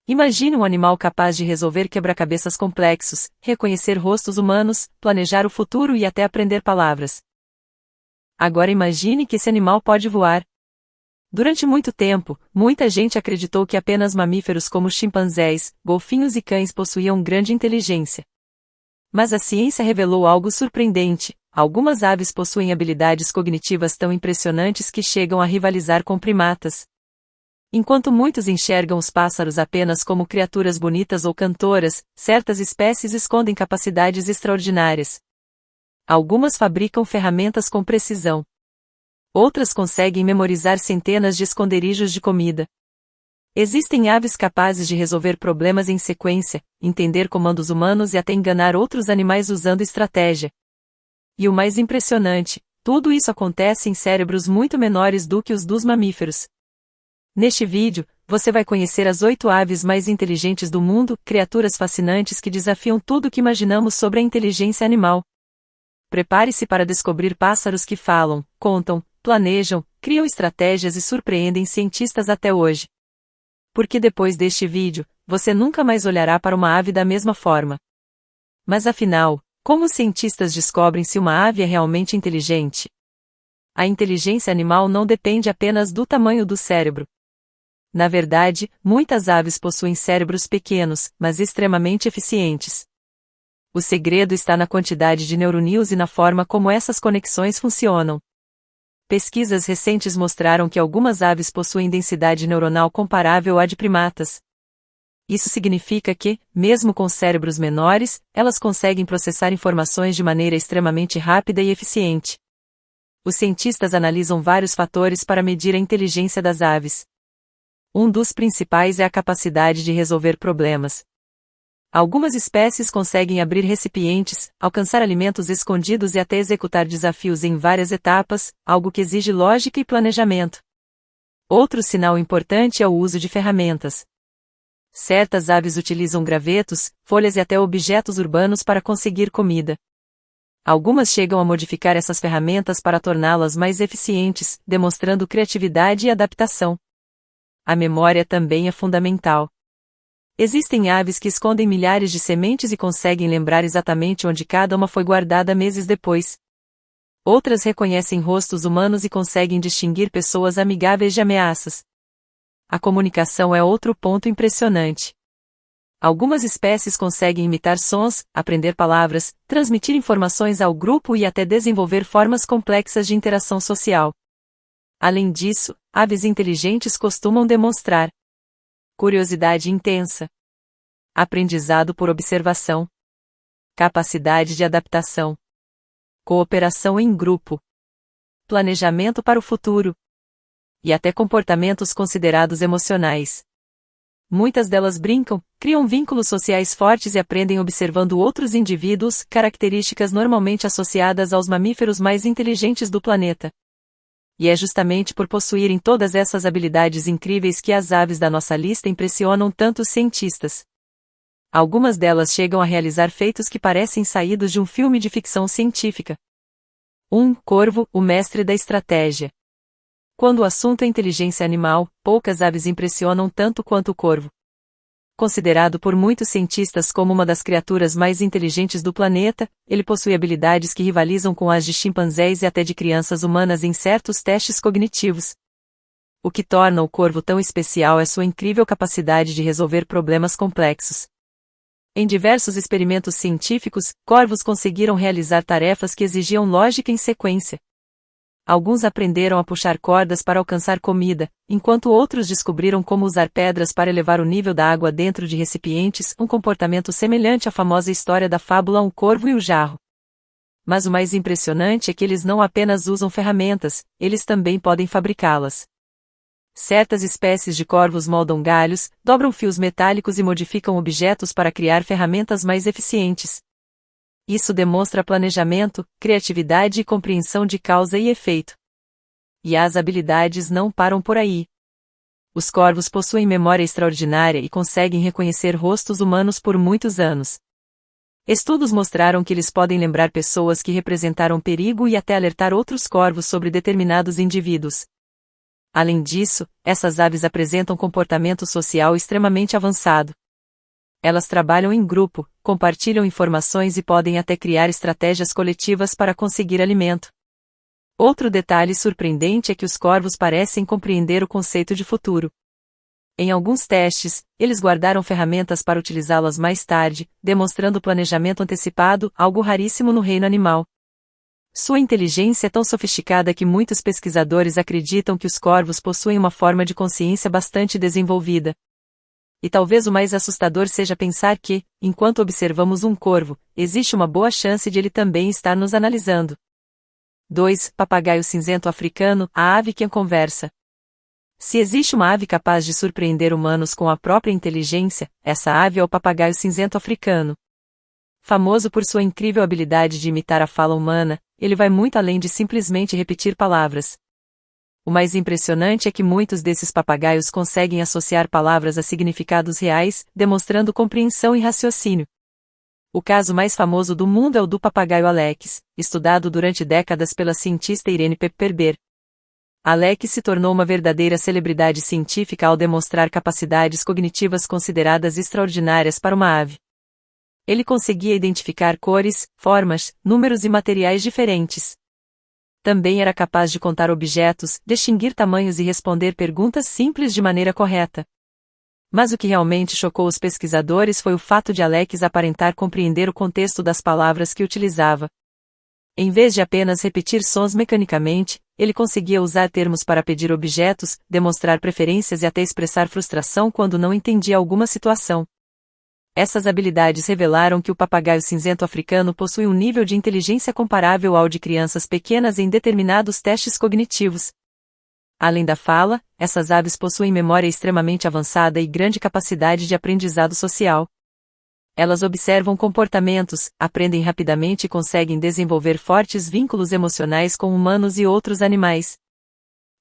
Imagine um animal capaz de resolver quebra-cabeças complexos, reconhecer rostos humanos, planejar o futuro e até aprender palavras. Agora imagine que esse animal pode voar. Durante muito tempo, muita gente acreditou que apenas mamíferos como chimpanzés, golfinhos e cães possuíam grande inteligência. Mas a ciência revelou algo surpreendente: algumas aves possuem habilidades cognitivas tão impressionantes que chegam a rivalizar com primatas. Enquanto muitos enxergam os pássaros apenas como criaturas bonitas ou cantoras, certas espécies escondem capacidades extraordinárias. Algumas fabricam ferramentas com precisão. Outras conseguem memorizar centenas de esconderijos de comida. Existem aves capazes de resolver problemas em sequência, entender comandos humanos e até enganar outros animais usando estratégia. E o mais impressionante, tudo isso acontece em cérebros muito menores do que os dos mamíferos. Neste vídeo, você vai conhecer as 8 aves mais inteligentes do mundo, criaturas fascinantes que desafiam tudo o que imaginamos sobre a inteligência animal. Prepare-se para descobrir pássaros que falam, contam, planejam, criam estratégias e surpreendem cientistas até hoje. Porque depois deste vídeo, você nunca mais olhará para uma ave da mesma forma. Mas afinal, como os cientistas descobrem se uma ave é realmente inteligente? A inteligência animal não depende apenas do tamanho do cérebro. Na verdade, muitas aves possuem cérebros pequenos, mas extremamente eficientes. O segredo está na quantidade de neurônios e na forma como essas conexões funcionam. Pesquisas recentes mostraram que algumas aves possuem densidade neuronal comparável à de primatas. Isso significa que, mesmo com cérebros menores, elas conseguem processar informações de maneira extremamente rápida e eficiente. Os cientistas analisam vários fatores para medir a inteligência das aves. Um dos principais é a capacidade de resolver problemas. Algumas espécies conseguem abrir recipientes, alcançar alimentos escondidos e até executar desafios em várias etapas, algo que exige lógica e planejamento. Outro sinal importante é o uso de ferramentas. Certas aves utilizam gravetos, folhas e até objetos urbanos para conseguir comida. Algumas chegam a modificar essas ferramentas para torná-las mais eficientes, demonstrando criatividade e adaptação. A memória também é fundamental. Existem aves que escondem milhares de sementes e conseguem lembrar exatamente onde cada uma foi guardada meses depois. Outras reconhecem rostos humanos e conseguem distinguir pessoas amigáveis de ameaças. A comunicação é outro ponto impressionante. Algumas espécies conseguem imitar sons, aprender palavras, transmitir informações ao grupo e até desenvolver formas complexas de interação social. Além disso, aves inteligentes costumam demonstrar curiosidade intensa, aprendizado por observação, capacidade de adaptação, cooperação em grupo, planejamento para o futuro, e até comportamentos considerados emocionais. Muitas delas brincam, criam vínculos sociais fortes e aprendem observando outros indivíduos, características normalmente associadas aos mamíferos mais inteligentes do planeta. E é justamente por possuírem todas essas habilidades incríveis que as aves da nossa lista impressionam tanto os cientistas. Algumas delas chegam a realizar feitos que parecem saídos de um filme de ficção científica. 1. Corvo, o mestre da estratégia. Quando o assunto é inteligência animal, poucas aves impressionam tanto quanto o corvo. Considerado por muitos cientistas como uma das criaturas mais inteligentes do planeta, ele possui habilidades que rivalizam com as de chimpanzés e até de crianças humanas em certos testes cognitivos. O que torna o corvo tão especial é sua incrível capacidade de resolver problemas complexos. Em diversos experimentos científicos, corvos conseguiram realizar tarefas que exigiam lógica em sequência. Alguns aprenderam a puxar cordas para alcançar comida, enquanto outros descobriram como usar pedras para elevar o nível da água dentro de recipientes, um comportamento semelhante à famosa história da fábula O Corvo e o Jarro. Mas o mais impressionante é que eles não apenas usam ferramentas, eles também podem fabricá-las. Certas espécies de corvos moldam galhos, dobram fios metálicos e modificam objetos para criar ferramentas mais eficientes. Isso demonstra planejamento, criatividade e compreensão de causa e efeito. E as habilidades não param por aí. Os corvos possuem memória extraordinária e conseguem reconhecer rostos humanos por muitos anos. Estudos mostraram que eles podem lembrar pessoas que representaram perigo e até alertar outros corvos sobre determinados indivíduos. Além disso, essas aves apresentam comportamento social extremamente avançado. Elas trabalham em grupo, compartilham informações e podem até criar estratégias coletivas para conseguir alimento. Outro detalhe surpreendente é que os corvos parecem compreender o conceito de futuro. Em alguns testes, eles guardaram ferramentas para utilizá-las mais tarde, demonstrando planejamento antecipado, algo raríssimo no reino animal. Sua inteligência é tão sofisticada que muitos pesquisadores acreditam que os corvos possuem uma forma de consciência bastante desenvolvida. E talvez o mais assustador seja pensar que, enquanto observamos um corvo, existe uma boa chance de ele também estar nos analisando. 2. Papagaio cinzento africano, a ave que conversa. Se existe uma ave capaz de surpreender humanos com a própria inteligência, essa ave é o papagaio cinzento africano. Famoso por sua incrível habilidade de imitar a fala humana, ele vai muito além de simplesmente repetir palavras. O mais impressionante é que muitos desses papagaios conseguem associar palavras a significados reais, demonstrando compreensão e raciocínio. O caso mais famoso do mundo é o do papagaio Alex, estudado durante décadas pela cientista Irene Pepperber. Alex se tornou uma verdadeira celebridade científica ao demonstrar capacidades cognitivas consideradas extraordinárias para uma ave. Ele conseguia identificar cores, formas, números e materiais diferentes. Também era capaz de contar objetos, distinguir tamanhos e responder perguntas simples de maneira correta. Mas o que realmente chocou os pesquisadores foi o fato de Alex aparentar compreender o contexto das palavras que utilizava. Em vez de apenas repetir sons mecanicamente, ele conseguia usar termos para pedir objetos, demonstrar preferências e até expressar frustração quando não entendia alguma situação. Essas habilidades revelaram que o papagaio cinzento africano possui um nível de inteligência comparável ao de crianças pequenas em determinados testes cognitivos. Além da fala, essas aves possuem memória extremamente avançada e grande capacidade de aprendizado social. Elas observam comportamentos, aprendem rapidamente e conseguem desenvolver fortes vínculos emocionais com humanos e outros animais.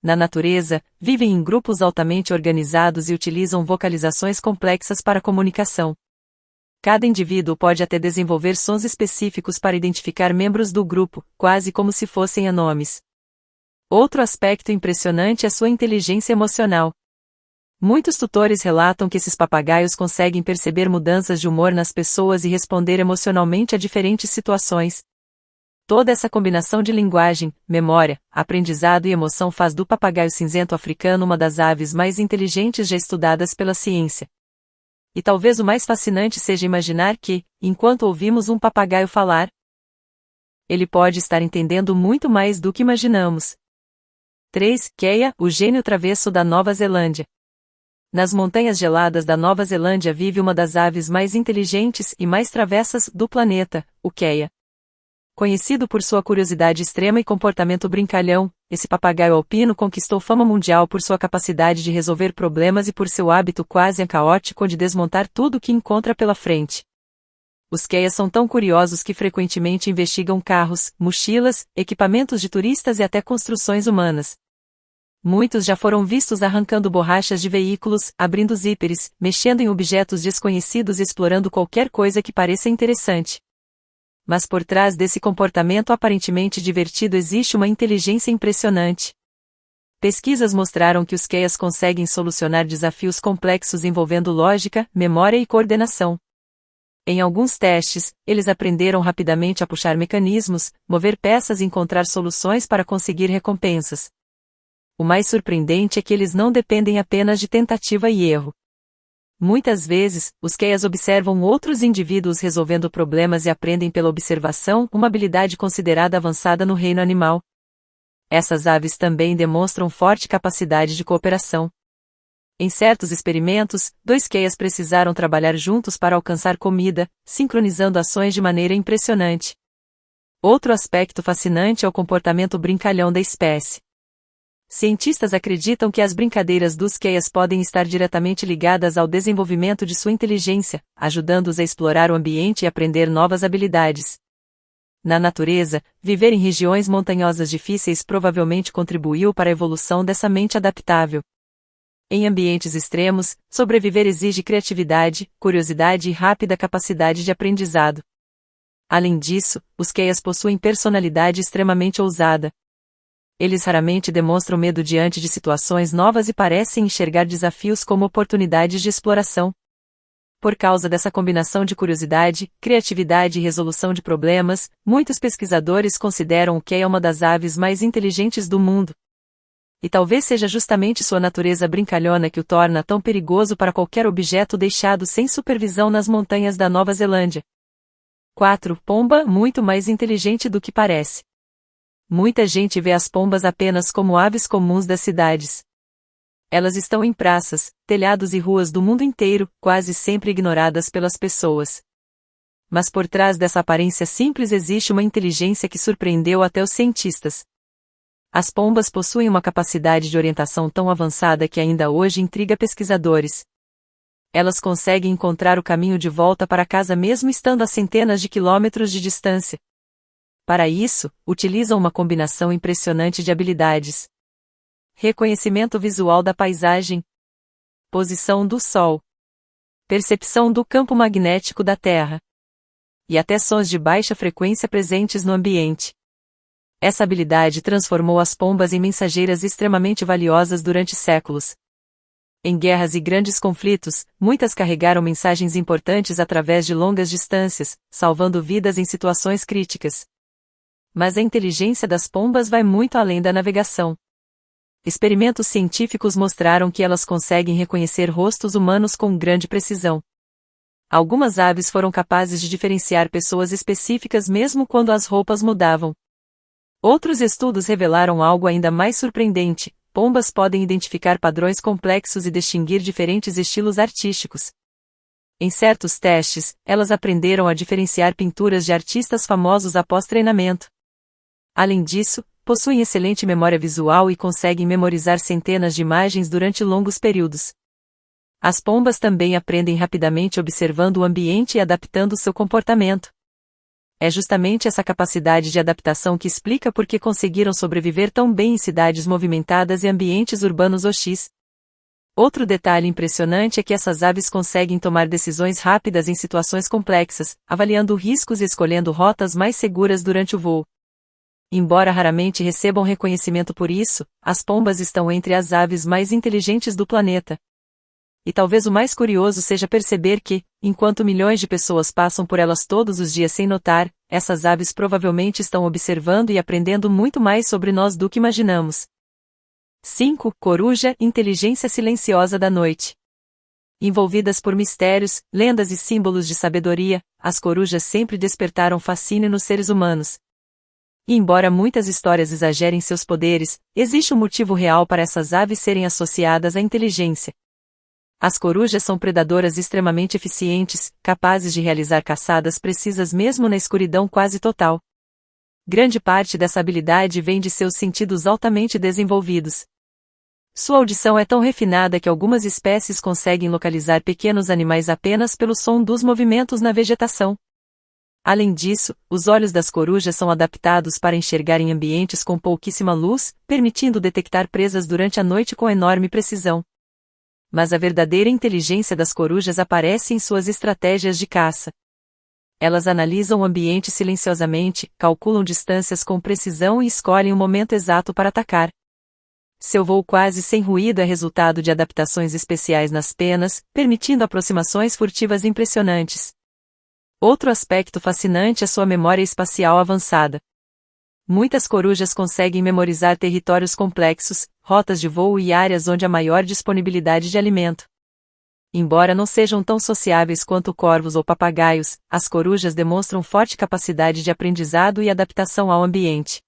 Na natureza, vivem em grupos altamente organizados e utilizam vocalizações complexas para comunicação. Cada indivíduo pode até desenvolver sons específicos para identificar membros do grupo, quase como se fossem anomes. Outro aspecto impressionante é sua inteligência emocional. Muitos tutores relatam que esses papagaios conseguem perceber mudanças de humor nas pessoas e responder emocionalmente a diferentes situações. Toda essa combinação de linguagem, memória, aprendizado e emoção faz do papagaio cinzento africano uma das aves mais inteligentes já estudadas pela ciência. E talvez o mais fascinante seja imaginar que, enquanto ouvimos um papagaio falar, ele pode estar entendendo muito mais do que imaginamos. 3. Keia, o gênio travesso da Nova Zelândia. Nas montanhas geladas da Nova Zelândia vive uma das aves mais inteligentes e mais travessas do planeta, o Keia. Conhecido por sua curiosidade extrema e comportamento brincalhão, esse papagaio alpino conquistou fama mundial por sua capacidade de resolver problemas e por seu hábito quase caótico de desmontar tudo o que encontra pela frente. Os Keias são tão curiosos que frequentemente investigam carros, mochilas, equipamentos de turistas e até construções humanas. Muitos já foram vistos arrancando borrachas de veículos, abrindo zíperes, mexendo em objetos desconhecidos e explorando qualquer coisa que pareça interessante. Mas por trás desse comportamento aparentemente divertido existe uma inteligência impressionante. Pesquisas mostraram que os Keias conseguem solucionar desafios complexos envolvendo lógica, memória e coordenação. Em alguns testes, eles aprenderam rapidamente a puxar mecanismos, mover peças e encontrar soluções para conseguir recompensas. O mais surpreendente é que eles não dependem apenas de tentativa e erro. Muitas vezes, os Keias observam outros indivíduos resolvendo problemas e aprendem pela observação, uma habilidade considerada avançada no reino animal. Essas aves também demonstram forte capacidade de cooperação. Em certos experimentos, 2 Keias precisaram trabalhar juntos para alcançar comida, sincronizando ações de maneira impressionante. Outro aspecto fascinante é o comportamento brincalhão da espécie. Cientistas acreditam que as brincadeiras dos Keias podem estar diretamente ligadas ao desenvolvimento de sua inteligência, ajudando-os a explorar o ambiente e aprender novas habilidades. Na natureza, viver em regiões montanhosas difíceis provavelmente contribuiu para a evolução dessa mente adaptável. Em ambientes extremos, sobreviver exige criatividade, curiosidade e rápida capacidade de aprendizado. Além disso, os Keias possuem personalidade extremamente ousada. Eles raramente demonstram medo diante de situações novas e parecem enxergar desafios como oportunidades de exploração. Por causa dessa combinação de curiosidade, criatividade e resolução de problemas, muitos pesquisadores consideram o queia uma das aves mais inteligentes do mundo. E talvez seja justamente sua natureza brincalhona que o torna tão perigoso para qualquer objeto deixado sem supervisão nas montanhas da Nova Zelândia. 4. Pomba, muito mais inteligente do que parece. Muita gente vê as pombas apenas como aves comuns das cidades. Elas estão em praças, telhados e ruas do mundo inteiro, quase sempre ignoradas pelas pessoas. Mas por trás dessa aparência simples existe uma inteligência que surpreendeu até os cientistas. As pombas possuem uma capacidade de orientação tão avançada que ainda hoje intriga pesquisadores. Elas conseguem encontrar o caminho de volta para casa mesmo estando a centenas de quilômetros de distância. Para isso, utilizam uma combinação impressionante de habilidades. Reconhecimento visual da paisagem, posição do Sol, percepção do campo magnético da Terra, e até sons de baixa frequência presentes no ambiente. Essa habilidade transformou as pombas em mensageiras extremamente valiosas durante séculos. Em guerras e grandes conflitos, muitas carregaram mensagens importantes através de longas distâncias, salvando vidas em situações críticas. Mas a inteligência das pombas vai muito além da navegação. Experimentos científicos mostraram que elas conseguem reconhecer rostos humanos com grande precisão. Algumas aves foram capazes de diferenciar pessoas específicas mesmo quando as roupas mudavam. Outros estudos revelaram algo ainda mais surpreendente: pombas podem identificar padrões complexos e distinguir diferentes estilos artísticos. Em certos testes, elas aprenderam a diferenciar pinturas de artistas famosos após treinamento. Além disso, possuem excelente memória visual e conseguem memorizar centenas de imagens durante longos períodos. As pombas também aprendem rapidamente observando o ambiente e adaptando seu comportamento. É justamente essa capacidade de adaptação que explica por que conseguiram sobreviver tão bem em cidades movimentadas e ambientes urbanos hostis. Outro detalhe impressionante é que essas aves conseguem tomar decisões rápidas em situações complexas, avaliando riscos e escolhendo rotas mais seguras durante o voo. Embora raramente recebam reconhecimento por isso, as pombas estão entre as aves mais inteligentes do planeta. E talvez o mais curioso seja perceber que, enquanto milhões de pessoas passam por elas todos os dias sem notar, essas aves provavelmente estão observando e aprendendo muito mais sobre nós do que imaginamos. 5. Coruja, inteligência silenciosa da noite. Envolvidas por mistérios, lendas e símbolos de sabedoria, as corujas sempre despertaram fascínio nos seres humanos. E embora muitas histórias exagerem seus poderes, existe um motivo real para essas aves serem associadas à inteligência. As corujas são predadoras extremamente eficientes, capazes de realizar caçadas precisas mesmo na escuridão quase total. Grande parte dessa habilidade vem de seus sentidos altamente desenvolvidos. Sua audição é tão refinada que algumas espécies conseguem localizar pequenos animais apenas pelo som dos movimentos na vegetação. Além disso, os olhos das corujas são adaptados para enxergar em ambientes com pouquíssima luz, permitindo detectar presas durante a noite com enorme precisão. Mas a verdadeira inteligência das corujas aparece em suas estratégias de caça. Elas analisam o ambiente silenciosamente, calculam distâncias com precisão e escolhem o momento exato para atacar. Seu voo quase sem ruído é resultado de adaptações especiais nas penas, permitindo aproximações furtivas impressionantes. Outro aspecto fascinante é sua memória espacial avançada. Muitas corujas conseguem memorizar territórios complexos, rotas de voo e áreas onde há maior disponibilidade de alimento. Embora não sejam tão sociáveis quanto corvos ou papagaios, as corujas demonstram forte capacidade de aprendizado e adaptação ao ambiente.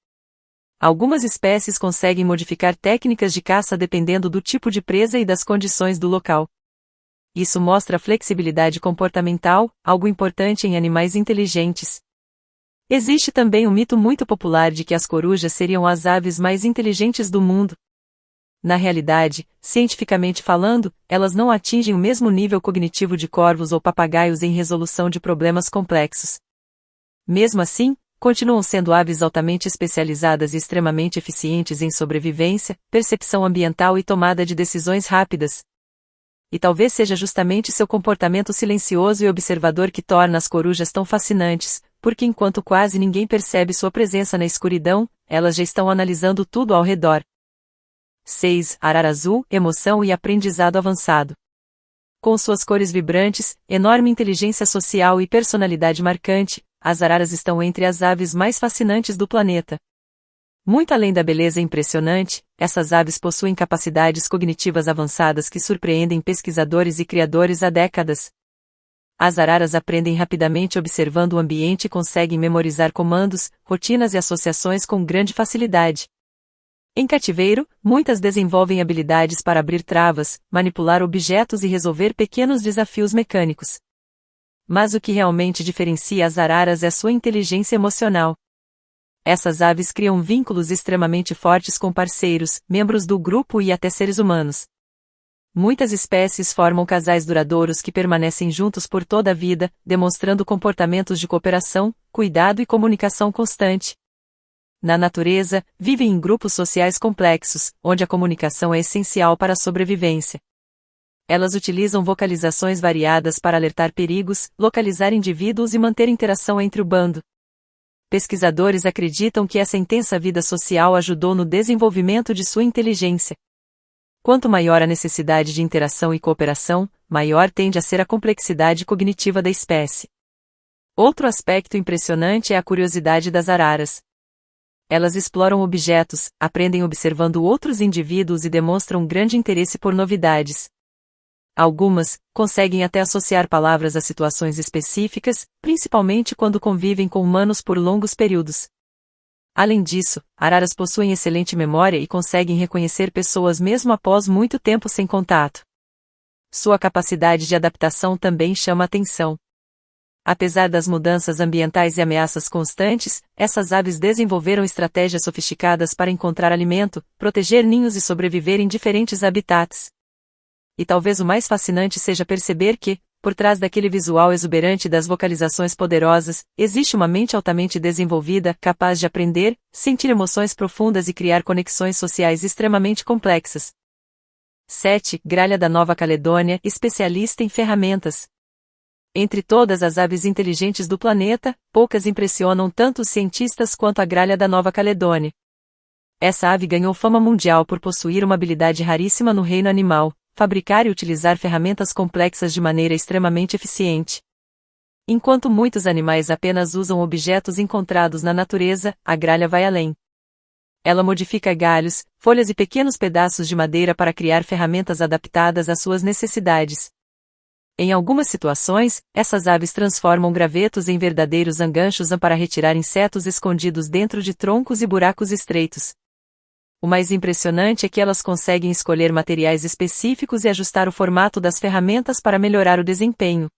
Algumas espécies conseguem modificar técnicas de caça dependendo do tipo de presa e das condições do local. Isso mostra flexibilidade comportamental, algo importante em animais inteligentes. Existe também um mito muito popular de que as corujas seriam as aves mais inteligentes do mundo. Na realidade, cientificamente falando, elas não atingem o mesmo nível cognitivo de corvos ou papagaios em resolução de problemas complexos. Mesmo assim, continuam sendo aves altamente especializadas e extremamente eficientes em sobrevivência, percepção ambiental e tomada de decisões rápidas. E talvez seja justamente seu comportamento silencioso e observador que torna as corujas tão fascinantes, porque enquanto quase ninguém percebe sua presença na escuridão, elas já estão analisando tudo ao redor. 6. Arara azul, emoção e aprendizado avançado. Com suas cores vibrantes, enorme inteligência social e personalidade marcante, as araras estão entre as aves mais fascinantes do planeta. Muito além da beleza impressionante, essas aves possuem capacidades cognitivas avançadas que surpreendem pesquisadores e criadores há décadas. As araras aprendem rapidamente observando o ambiente e conseguem memorizar comandos, rotinas e associações com grande facilidade. Em cativeiro, muitas desenvolvem habilidades para abrir travas, manipular objetos e resolver pequenos desafios mecânicos. Mas o que realmente diferencia as araras é sua inteligência emocional. Essas aves criam vínculos extremamente fortes com parceiros, membros do grupo e até seres humanos. Muitas espécies formam casais duradouros que permanecem juntos por toda a vida, demonstrando comportamentos de cooperação, cuidado e comunicação constante. Na natureza, vivem em grupos sociais complexos, onde a comunicação é essencial para a sobrevivência. Elas utilizam vocalizações variadas para alertar perigos, localizar indivíduos e manter interação entre o bando. Pesquisadores acreditam que essa intensa vida social ajudou no desenvolvimento de sua inteligência. Quanto maior a necessidade de interação e cooperação, maior tende a ser a complexidade cognitiva da espécie. Outro aspecto impressionante é a curiosidade das araras. Elas exploram objetos, aprendem observando outros indivíduos e demonstram grande interesse por novidades. Algumas conseguem até associar palavras a situações específicas, principalmente quando convivem com humanos por longos períodos. Além disso, araras possuem excelente memória e conseguem reconhecer pessoas mesmo após muito tempo sem contato. Sua capacidade de adaptação também chama atenção. Apesar das mudanças ambientais e ameaças constantes, essas aves desenvolveram estratégias sofisticadas para encontrar alimento, proteger ninhos e sobreviver em diferentes habitats. E talvez o mais fascinante seja perceber que, por trás daquele visual exuberante e das vocalizações poderosas, existe uma mente altamente desenvolvida, capaz de aprender, sentir emoções profundas e criar conexões sociais extremamente complexas. 7. Gralha da Nova Caledônia, especialista em ferramentas. Entre todas as aves inteligentes do planeta, poucas impressionam tanto os cientistas quanto a gralha da Nova Caledônia. Essa ave ganhou fama mundial por possuir uma habilidade raríssima no reino animal: fabricar e utilizar ferramentas complexas de maneira extremamente eficiente. Enquanto muitos animais apenas usam objetos encontrados na natureza, a gralha vai além. Ela modifica galhos, folhas e pequenos pedaços de madeira para criar ferramentas adaptadas às suas necessidades. Em algumas situações, essas aves transformam gravetos em verdadeiros enganchos para retirar insetos escondidos dentro de troncos e buracos estreitos. O mais impressionante é que elas conseguem escolher materiais específicos e ajustar o formato das ferramentas para melhorar o desempenho.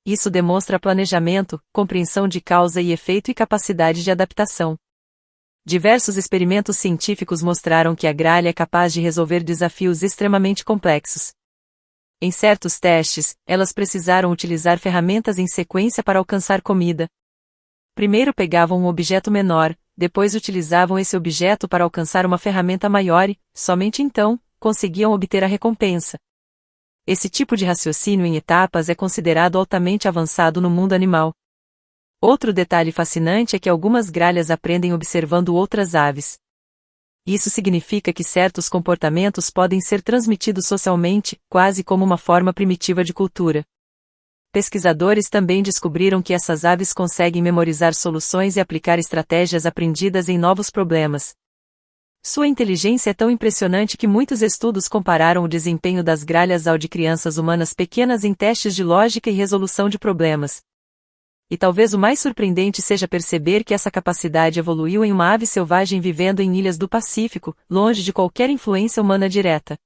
Isso demonstra planejamento, compreensão de causa e efeito e capacidade de adaptação. Diversos experimentos científicos mostraram que a gralha é capaz de resolver desafios extremamente complexos. Em certos testes, elas precisaram utilizar ferramentas em sequência para alcançar comida. Primeiro pegavam um objeto menor, depois utilizavam esse objeto para alcançar uma ferramenta maior e, somente então, conseguiam obter a recompensa. Esse tipo de raciocínio em etapas é considerado altamente avançado no mundo animal. Outro detalhe fascinante é que algumas gralhas aprendem observando outras aves. Isso significa que certos comportamentos podem ser transmitidos socialmente, quase como uma forma primitiva de cultura. Pesquisadores também descobriram que essas aves conseguem memorizar soluções e aplicar estratégias aprendidas em novos problemas. Sua inteligência é tão impressionante que muitos estudos compararam o desempenho das gralhas ao de crianças humanas pequenas em testes de lógica e resolução de problemas. E talvez o mais surpreendente seja perceber que essa capacidade evoluiu em uma ave selvagem vivendo em ilhas do Pacífico, longe de qualquer influência humana direta.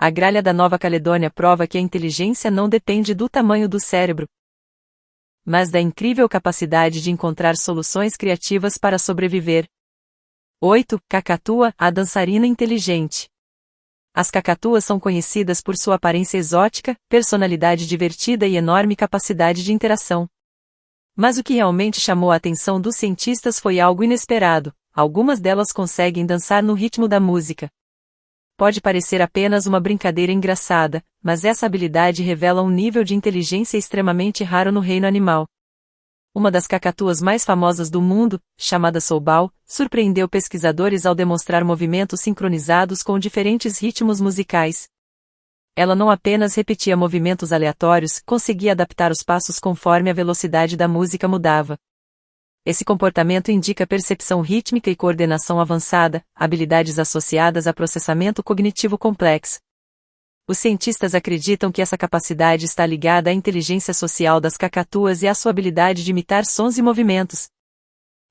A gralha da Nova Caledônia prova que a inteligência não depende do tamanho do cérebro, mas da incrível capacidade de encontrar soluções criativas para sobreviver. 8. Cacatua, a dançarina inteligente. As cacatuas são conhecidas por sua aparência exótica, personalidade divertida e enorme capacidade de interação. Mas o que realmente chamou a atenção dos cientistas foi algo inesperado: algumas delas conseguem dançar no ritmo da música. Pode parecer apenas uma brincadeira engraçada, mas essa habilidade revela um nível de inteligência extremamente raro no reino animal. Uma das cacatuas mais famosas do mundo, chamada soubal, surpreendeu pesquisadores ao demonstrar movimentos sincronizados com diferentes ritmos musicais. Ela não apenas repetia movimentos aleatórios, conseguia adaptar os passos conforme a velocidade da música mudava. Esse comportamento indica percepção rítmica e coordenação avançada, habilidades associadas a processamento cognitivo complexo. Os cientistas acreditam que essa capacidade está ligada à inteligência social das cacatuas e à sua habilidade de imitar sons e movimentos.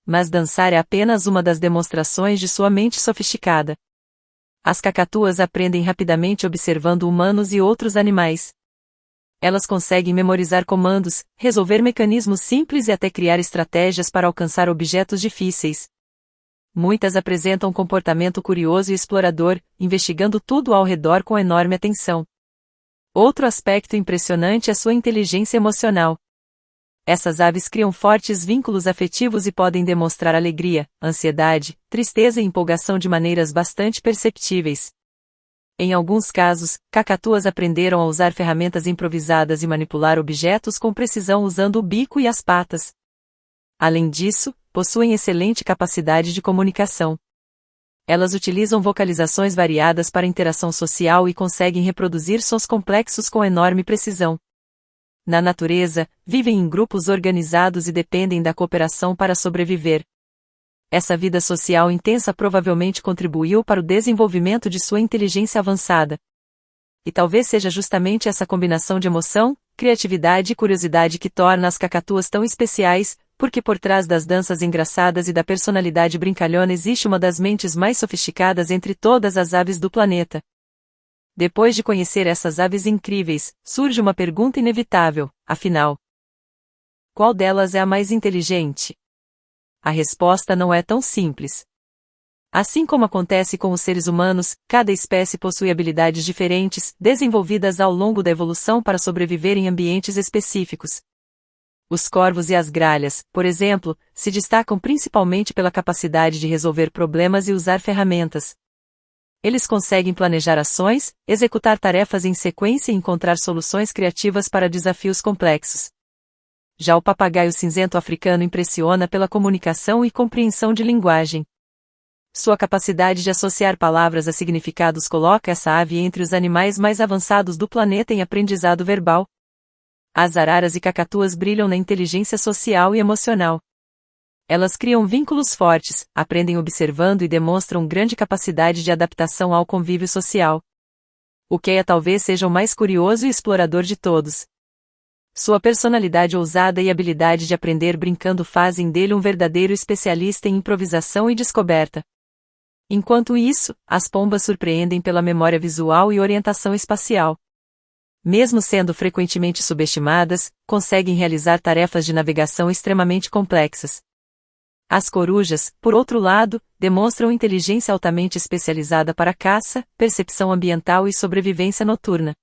Mas dançar é apenas uma das demonstrações de sua mente sofisticada. As cacatuas aprendem rapidamente observando humanos e outros animais. Elas conseguem memorizar comandos, resolver mecanismos simples e até criar estratégias para alcançar objetos difíceis. Muitas apresentam um comportamento curioso e explorador, investigando tudo ao redor com enorme atenção. Outro aspecto impressionante é sua inteligência emocional. Essas aves criam fortes vínculos afetivos e podem demonstrar alegria, ansiedade, tristeza e empolgação de maneiras bastante perceptíveis. Em alguns casos, cacatuas aprenderam a usar ferramentas improvisadas e manipular objetos com precisão usando o bico e as patas. Além disso, possuem excelente capacidade de comunicação. Elas utilizam vocalizações variadas para interação social e conseguem reproduzir sons complexos com enorme precisão. Na natureza, vivem em grupos organizados e dependem da cooperação para sobreviver. Essa vida social intensa provavelmente contribuiu para o desenvolvimento de sua inteligência avançada. E talvez seja justamente essa combinação de emoção, criatividade e curiosidade que torna as cacatuas tão especiais, porque por trás das danças engraçadas e da personalidade brincalhona existe uma das mentes mais sofisticadas entre todas as aves do planeta. Depois de conhecer essas aves incríveis, surge uma pergunta inevitável, afinal. Qual delas é a mais inteligente? A resposta não é tão simples. Assim como acontece com os seres humanos, cada espécie possui habilidades diferentes, desenvolvidas ao longo da evolução para sobreviver em ambientes específicos. Os corvos e as gralhas, por exemplo, se destacam principalmente pela capacidade de resolver problemas e usar ferramentas. Eles conseguem planejar ações, executar tarefas em sequência e encontrar soluções criativas para desafios complexos. Já o papagaio cinzento africano impressiona pela comunicação e compreensão de linguagem. Sua capacidade de associar palavras a significados coloca essa ave entre os animais mais avançados do planeta em aprendizado verbal. As araras e cacatuas brilham na inteligência social e emocional. Elas criam vínculos fortes, aprendem observando e demonstram grande capacidade de adaptação ao convívio social. O queia talvez seja o mais curioso e explorador de todos. Sua personalidade ousada e habilidade de aprender brincando fazem dele um verdadeiro especialista em improvisação e descoberta. Enquanto isso, as pombas surpreendem pela memória visual e orientação espacial. Mesmo sendo frequentemente subestimadas, conseguem realizar tarefas de navegação extremamente complexas. As corujas, por outro lado, demonstram inteligência altamente especializada para caça, percepção ambiental e sobrevivência noturna.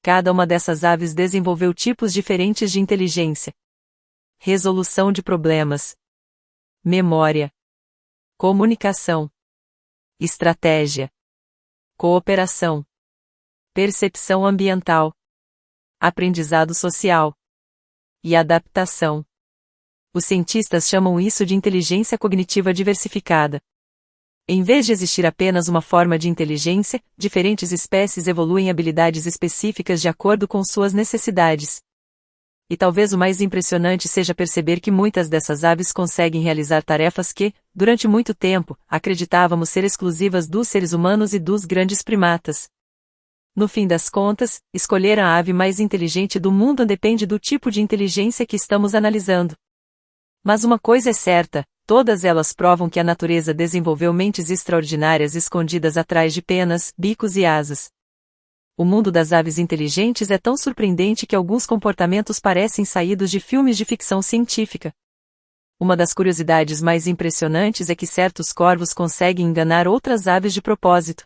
Cada uma dessas aves desenvolveu tipos diferentes de inteligência. Resolução de problemas. Memória. Comunicação. Estratégia. Cooperação. Percepção ambiental. Aprendizado social. E adaptação. Os cientistas chamam isso de inteligência cognitiva diversificada. Em vez de existir apenas uma forma de inteligência, diferentes espécies evoluem habilidades específicas de acordo com suas necessidades. E talvez o mais impressionante seja perceber que muitas dessas aves conseguem realizar tarefas que, durante muito tempo, acreditávamos ser exclusivas dos seres humanos e dos grandes primatas. No fim das contas, escolher a ave mais inteligente do mundo depende do tipo de inteligência que estamos analisando. Mas uma coisa é certa, todas elas provam que a natureza desenvolveu mentes extraordinárias escondidas atrás de penas, bicos e asas. O mundo das aves inteligentes é tão surpreendente que alguns comportamentos parecem saídos de filmes de ficção científica. Uma das curiosidades mais impressionantes é que certos corvos conseguem enganar outras aves de propósito.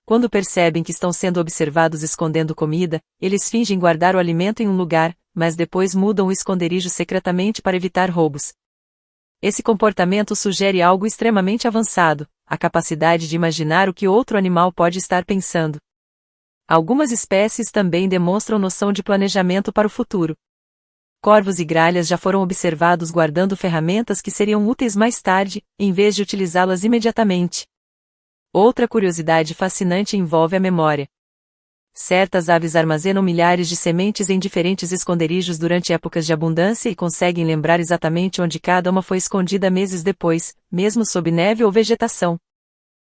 Quando percebem que estão sendo observados escondendo comida, eles fingem guardar o alimento em um lugar, mas depois mudam o esconderijo secretamente para evitar roubos. Esse comportamento sugere algo extremamente avançado, a capacidade de imaginar o que outro animal pode estar pensando. Algumas espécies também demonstram noção de planejamento para o futuro. Corvos e gralhas já foram observados guardando ferramentas que seriam úteis mais tarde, em vez de utilizá-las imediatamente. Outra curiosidade fascinante envolve a memória. Certas aves armazenam milhares de sementes em diferentes esconderijos durante épocas de abundância e conseguem lembrar exatamente onde cada uma foi escondida meses depois, mesmo sob neve ou vegetação.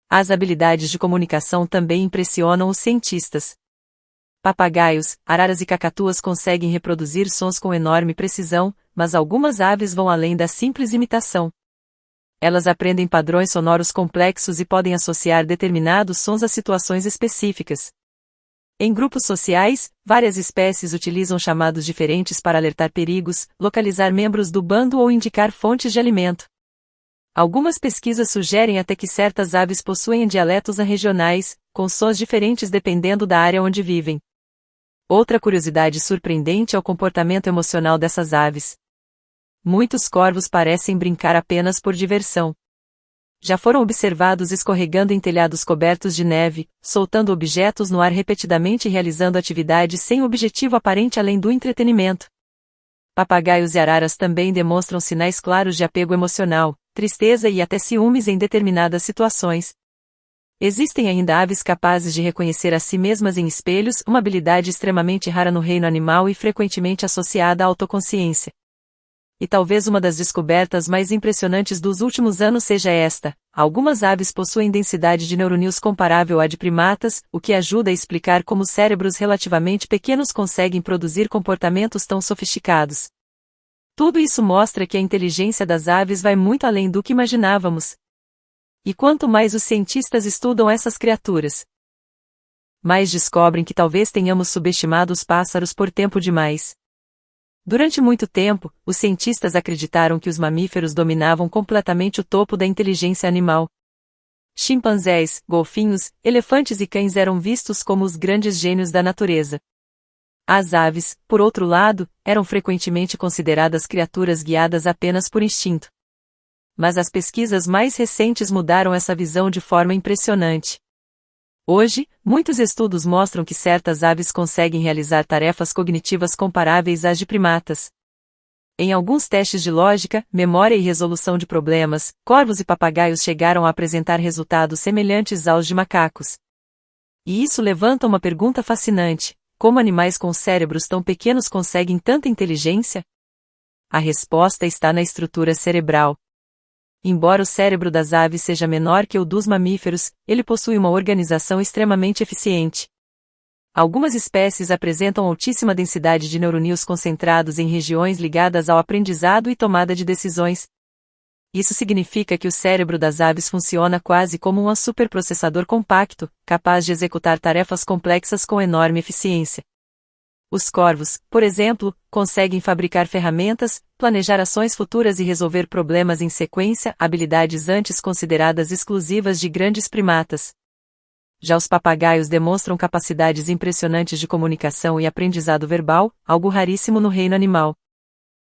As habilidades de comunicação também impressionam os cientistas. Papagaios, araras e cacatuas conseguem reproduzir sons com enorme precisão, mas algumas aves vão além da simples imitação. Elas aprendem padrões sonoros complexos e podem associar determinados sons a situações específicas. Em grupos sociais, várias espécies utilizam chamados diferentes para alertar perigos, localizar membros do bando ou indicar fontes de alimento. Algumas pesquisas sugerem até que certas aves possuem dialetos regionais, com sons diferentes dependendo da área onde vivem. Outra curiosidade surpreendente é o comportamento emocional dessas aves. Muitos corvos parecem brincar apenas por diversão. Já foram observados escorregando em telhados cobertos de neve, soltando objetos no ar repetidamente e realizando atividades sem objetivo aparente além do entretenimento. Papagaios e araras também demonstram sinais claros de apego emocional, tristeza e até ciúmes em determinadas situações. Existem ainda aves capazes de reconhecer a si mesmas em espelhos, uma habilidade extremamente rara no reino animal e frequentemente associada à autoconsciência. E talvez uma das descobertas mais impressionantes dos últimos anos seja esta: algumas aves possuem densidade de neurônios comparável à de primatas, o que ajuda a explicar como cérebros relativamente pequenos conseguem produzir comportamentos tão sofisticados. Tudo isso mostra que a inteligência das aves vai muito além do que imaginávamos. E quanto mais os cientistas estudam essas criaturas, mais descobrem que talvez tenhamos subestimado os pássaros por tempo demais. Durante muito tempo, os cientistas acreditaram que os mamíferos dominavam completamente o topo da inteligência animal. Chimpanzés, golfinhos, elefantes e cães eram vistos como os grandes gênios da natureza. As aves, por outro lado, eram frequentemente consideradas criaturas guiadas apenas por instinto. Mas as pesquisas mais recentes mudaram essa visão de forma impressionante. Hoje, muitos estudos mostram que certas aves conseguem realizar tarefas cognitivas comparáveis às de primatas. Em alguns testes de lógica, memória e resolução de problemas, corvos e papagaios chegaram a apresentar resultados semelhantes aos de macacos. E isso levanta uma pergunta fascinante: como animais com cérebros tão pequenos conseguem tanta inteligência? A resposta está na estrutura cerebral. Embora o cérebro das aves seja menor que o dos mamíferos, ele possui uma organização extremamente eficiente. Algumas espécies apresentam altíssima densidade de neurônios concentrados em regiões ligadas ao aprendizado e tomada de decisões. Isso significa que o cérebro das aves funciona quase como um superprocessador compacto, capaz de executar tarefas complexas com enorme eficiência. Os corvos, por exemplo, conseguem fabricar ferramentas, planejar ações futuras e resolver problemas em sequência, habilidades antes consideradas exclusivas de grandes primatas. Já os papagaios demonstram capacidades impressionantes de comunicação e aprendizado verbal, algo raríssimo no reino animal.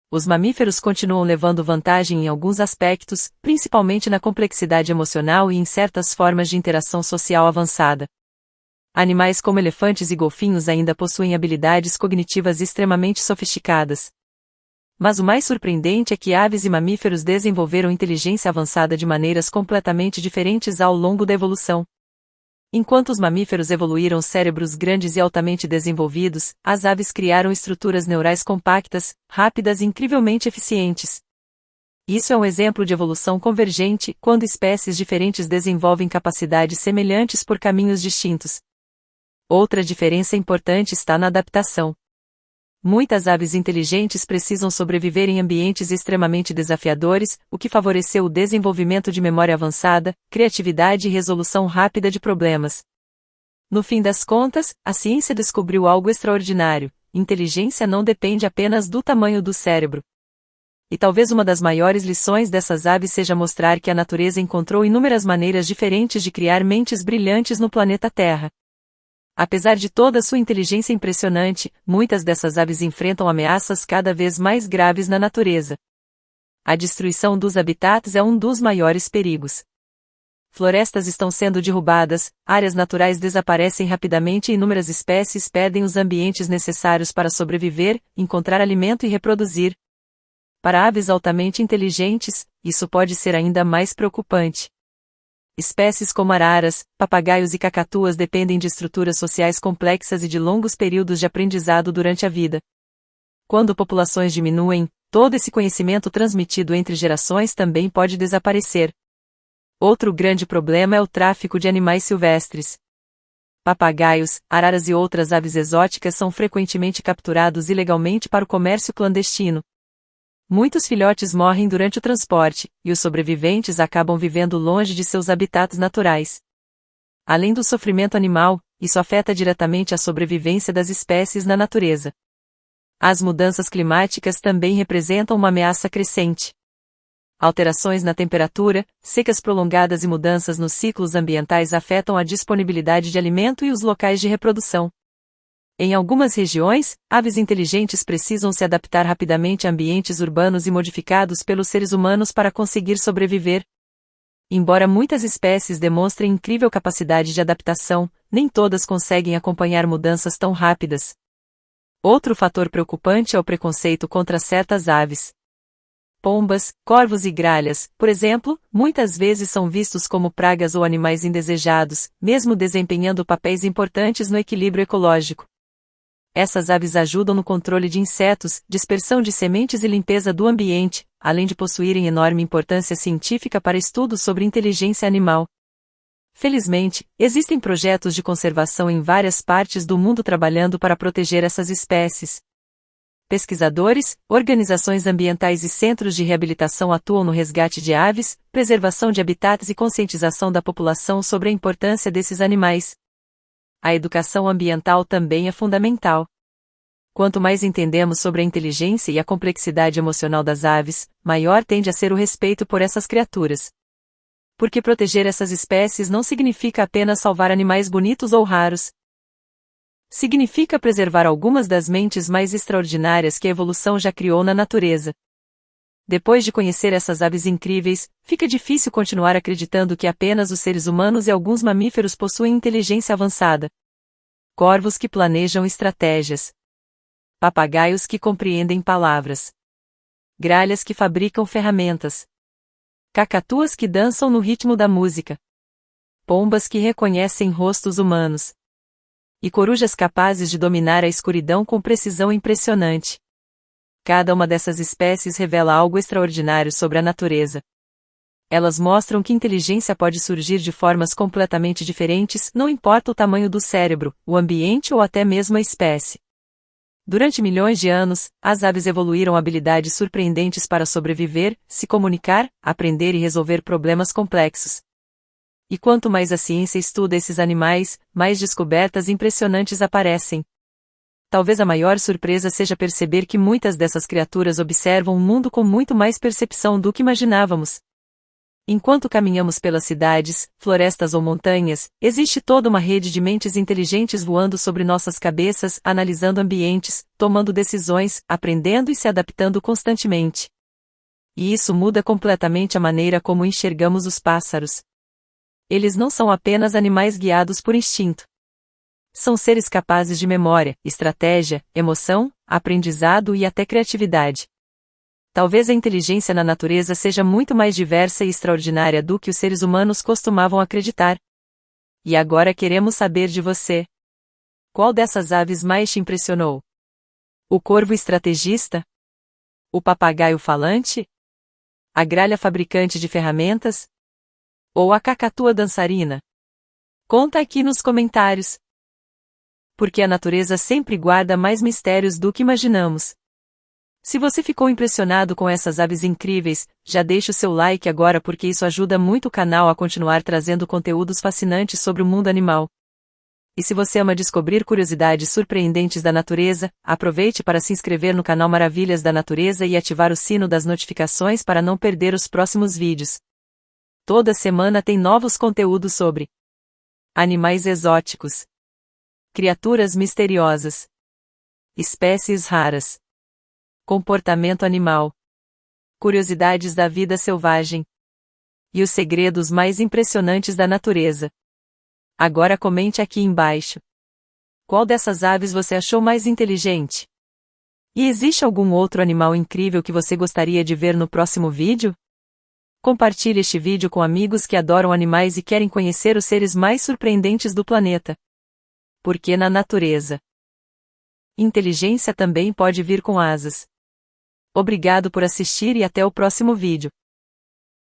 Os mamíferos continuam levando vantagem em alguns aspectos, principalmente na complexidade emocional e em certas formas de interação social avançada. Animais como elefantes e golfinhos ainda possuem habilidades cognitivas extremamente sofisticadas. Mas o mais surpreendente é que aves e mamíferos desenvolveram inteligência avançada de maneiras completamente diferentes ao longo da evolução. Enquanto os mamíferos evoluíram cérebros grandes e altamente desenvolvidos, as aves criaram estruturas neurais compactas, rápidas e incrivelmente eficientes. Isso é um exemplo de evolução convergente, quando espécies diferentes desenvolvem capacidades semelhantes por caminhos distintos. Outra diferença importante está na adaptação. Muitas aves inteligentes precisam sobreviver em ambientes extremamente desafiadores, o que favoreceu o desenvolvimento de memória avançada, criatividade e resolução rápida de problemas. No fim das contas, a ciência descobriu algo extraordinário: inteligência não depende apenas do tamanho do cérebro. E talvez uma das maiores lições dessas aves seja mostrar que a natureza encontrou inúmeras maneiras diferentes de criar mentes brilhantes no planeta Terra. Apesar de toda sua inteligência impressionante, muitas dessas aves enfrentam ameaças cada vez mais graves na natureza. A destruição dos habitats é um dos maiores perigos. florestas estão sendo derrubadas, áreas naturais desaparecem rapidamente e inúmeras espécies perdem os ambientes necessários para sobreviver, encontrar alimento e reproduzir. Para aves altamente inteligentes, isso pode ser ainda mais preocupante. Espécies como araras, papagaios e cacatuas dependem de estruturas sociais complexas e de longos períodos de aprendizado durante a vida. Quando populações diminuem, todo esse conhecimento transmitido entre gerações também pode desaparecer. Outro grande problema é o tráfico de animais silvestres. Papagaios, araras e outras aves exóticas são frequentemente capturados ilegalmente para o comércio clandestino. Muitos filhotes morrem durante o transporte, e os sobreviventes acabam vivendo longe de seus habitats naturais. Além do sofrimento animal, isso afeta diretamente a sobrevivência das espécies na natureza. As mudanças climáticas também representam uma ameaça crescente. Alterações na temperatura, secas prolongadas e mudanças nos ciclos ambientais afetam a disponibilidade de alimento e os locais de reprodução. Em algumas regiões, aves inteligentes precisam se adaptar rapidamente a ambientes urbanos e modificados pelos seres humanos para conseguir sobreviver. Embora muitas espécies demonstrem incrível capacidade de adaptação, nem todas conseguem acompanhar mudanças tão rápidas. Outro fator preocupante é o preconceito contra certas aves. Pombas, corvos e gralhas, por exemplo, muitas vezes são vistos como pragas ou animais indesejados, mesmo desempenhando papéis importantes no equilíbrio ecológico. Essas aves ajudam no controle de insetos, dispersão de sementes e limpeza do ambiente, além de possuírem enorme importância científica para estudos sobre inteligência animal. Felizmente, existem projetos de conservação em várias partes do mundo trabalhando para proteger essas espécies. Pesquisadores, organizações ambientais e centros de reabilitação atuam no resgate de aves, preservação de habitats e conscientização da população sobre a importância desses animais. A educação ambiental também é fundamental. Quanto mais entendemos sobre a inteligência e a complexidade emocional das aves, maior tende a ser o respeito por essas criaturas. Porque proteger essas espécies não significa apenas salvar animais bonitos ou raros. Significa preservar algumas das mentes mais extraordinárias que a evolução já criou na natureza. Depois de conhecer essas aves incríveis, fica difícil continuar acreditando que apenas os seres humanos e alguns mamíferos possuem inteligência avançada. Corvos que planejam estratégias. Papagaios que compreendem palavras. Gralhas que fabricam ferramentas. Cacatuas que dançam no ritmo da música. Pombas que reconhecem rostos humanos. E corujas capazes de dominar a escuridão com precisão impressionante. Cada uma dessas espécies revela algo extraordinário sobre a natureza. Elas mostram que inteligência pode surgir de formas completamente diferentes, não importa o tamanho do cérebro, o ambiente ou até mesmo a espécie. Durante milhões de anos, as aves evoluíram habilidades surpreendentes para sobreviver, se comunicar, aprender e resolver problemas complexos. E quanto mais a ciência estuda esses animais, mais descobertas impressionantes aparecem. Talvez a maior surpresa seja perceber que muitas dessas criaturas observam o mundo com muito mais percepção do que imaginávamos. Enquanto caminhamos pelas cidades, florestas ou montanhas, existe toda uma rede de mentes inteligentes voando sobre nossas cabeças, analisando ambientes, tomando decisões, aprendendo e se adaptando constantemente. E isso muda completamente a maneira como enxergamos os pássaros. Eles não são apenas animais guiados por instinto. São seres capazes de memória, estratégia, emoção, aprendizado e até criatividade. Talvez a inteligência na natureza seja muito mais diversa e extraordinária do que os seres humanos costumavam acreditar. E agora queremos saber de você. Qual dessas aves mais te impressionou? O corvo estrategista? O papagaio falante? A gralha fabricante de ferramentas? Ou a cacatua dançarina? Conta aqui nos comentários. Porque a natureza sempre guarda mais mistérios do que imaginamos. Se você ficou impressionado com essas aves incríveis, já deixa o seu like agora porque isso ajuda muito o canal a continuar trazendo conteúdos fascinantes sobre o mundo animal. E se você ama descobrir curiosidades surpreendentes da natureza, aproveite para se inscrever no canal Maravilhas da Natureza e ativar o sino das notificações para não perder os próximos vídeos. Toda semana tem novos conteúdos sobre animais exóticos, criaturas misteriosas, espécies raras, comportamento animal, curiosidades da vida selvagem. E os segredos mais impressionantes da natureza. Agora comente aqui embaixo. Qual dessas aves você achou mais inteligente? E existe algum outro animal incrível que você gostaria de ver no próximo vídeo? Compartilhe este vídeo com amigos que adoram animais e querem conhecer os seres mais surpreendentes do planeta. Porque na natureza, inteligência também pode vir com asas. Obrigado por assistir e até o próximo vídeo.